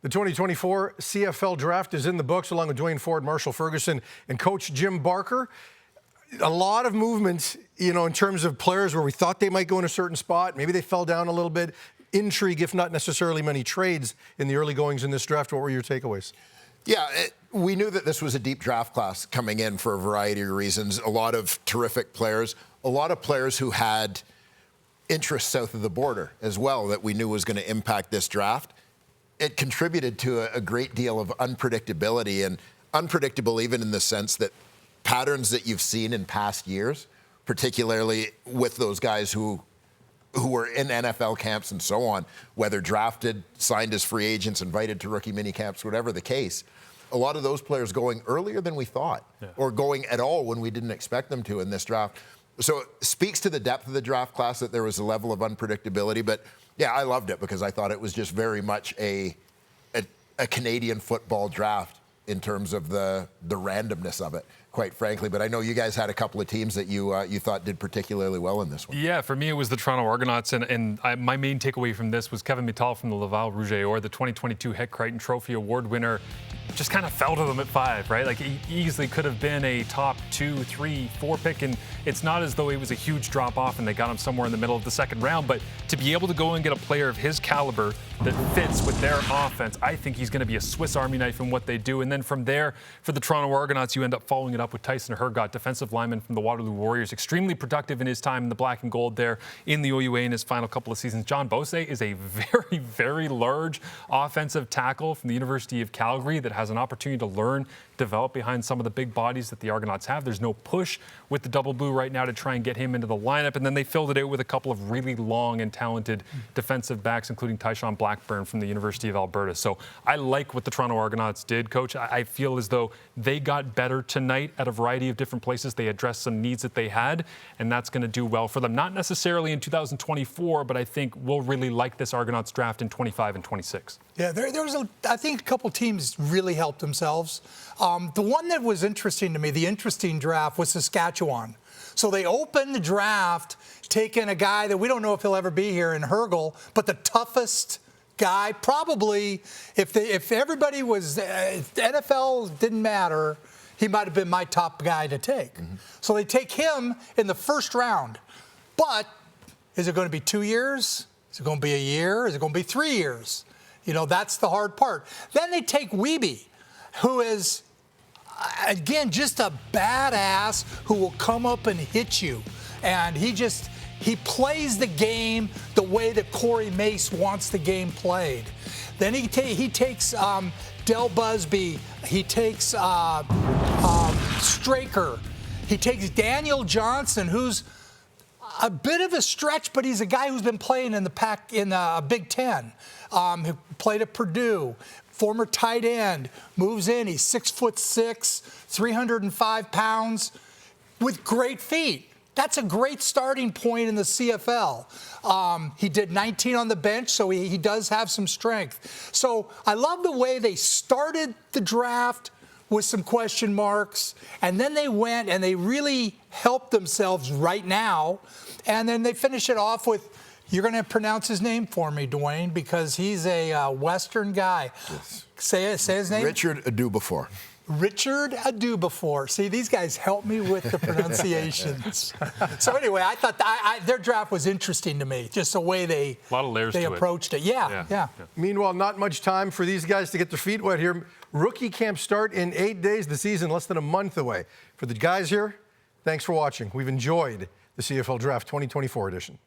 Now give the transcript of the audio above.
The 2024 CFL Draft is in the books, along with Duane Forde, Marshal, Ferguson, and Coach Jim Barker. A lot of movement, in terms of players where we thought they might go in a certain spot. Maybe they fell down a little bit. Intrigue, if not necessarily many trades in the early goings in this draft. What were your takeaways? Yeah, we knew that this was a deep draft class coming in for a variety of reasons. A lot of terrific players, a lot of players who had interests south of the border as well that we knew was going to impact this draft. It contributed to a great deal of unpredictability, and unpredictable even in the sense that patterns that you've seen in past years, particularly with those guys who were in NFL camps and so on, whether drafted, signed as free agents, invited to rookie mini camps, whatever the case, a lot of those players going earlier than we thought, or going at all when we didn't expect them to in this draft. So it speaks to the depth of the draft class that there was a level of unpredictability. But yeah, I loved it because I thought it was just very much a Canadian football draft in terms of the randomness of it, quite frankly. But I know you guys had a couple of teams that you thought did particularly well in this one. Yeah, for me it was the Toronto Argonauts, and my main takeaway from this was Kevin Mittal from the Laval Rouge et Or, the 2022 Heck Crichton Trophy Award winner. Just kind of fell to them at 5, right? Like, he easily could have been a top 2, 3, 4 pick, and it's not as though it was a huge drop off and they got him somewhere in the middle of the second round. But to be able to go and get a player of his caliber that fits with their offense, I think he's going to be a Swiss Army knife in what they do. And then from there, for the Toronto Argonauts, you end up following it up with Tyson Hergott, defensive lineman from the Waterloo Warriors, extremely productive in his time in the black and gold there in the OUA in his final couple of seasons. John Bose is a very, very large offensive tackle from the University of Calgary that has an opportunity to learn, develop behind some of the big bodies that the Argonauts have. There's no push with the Double Blue right now to try and get him into the lineup. And then they filled it out with a couple of really long and talented defensive backs, including Tyshawn Blackburn from the University of Alberta. So I like what the Toronto Argonauts did, Coach. I feel as though they got better tonight at a variety of different places. They addressed some needs that they had, and that's going to do well for them. Not necessarily in 2024, but I think we'll really like this Argonauts draft in 25 and 26. Yeah, there was, I think, a couple teams really helped themselves. The one that was interesting to me, the interesting draft, was Saskatchewan. So they opened the draft taking a guy that we don't know if he'll ever be here in Hergel, but the toughest guy, probably, if everybody was, if the NFL didn't matter, he might have been my top guy to take. So they take him in the first round. But is it going to be 2 years? Is it going to be a year? Is it going to be 3 years? That's the hard part. Then they take Weeby, who is, again, just a badass who will come up and hit you. And he plays the game the way that Corey Mace wants the game played. Then he takes Del Busby. He takes Straker. He takes Daniel Johnson, who's a bit of a stretch, but he's a guy who's been playing in the Big Ten. Who played at Purdue, former tight end, moves in. He's 6'6", 305 pounds, with great feet. That's a great starting point in the CFL. He did 19 on the bench, so he does have some strength. So I love the way they started the draft with some question marks, and then they went and they really helped themselves right now, and then they finish it off with, you're going to pronounce his name for me, Duane, because he's a Western guy. Yes. Say his name. Richard Adubafor. Richard Adubafor. See, these guys help me with the pronunciations. So anyway, I thought their draft was interesting to me, just the way they approached it. Yeah. Meanwhile, not much time for these guys to get their feet wet here. Rookie camp start in 8 days. The season less than a month away. For the guys here, thanks for watching. We've enjoyed the CFL Draft 2024 edition.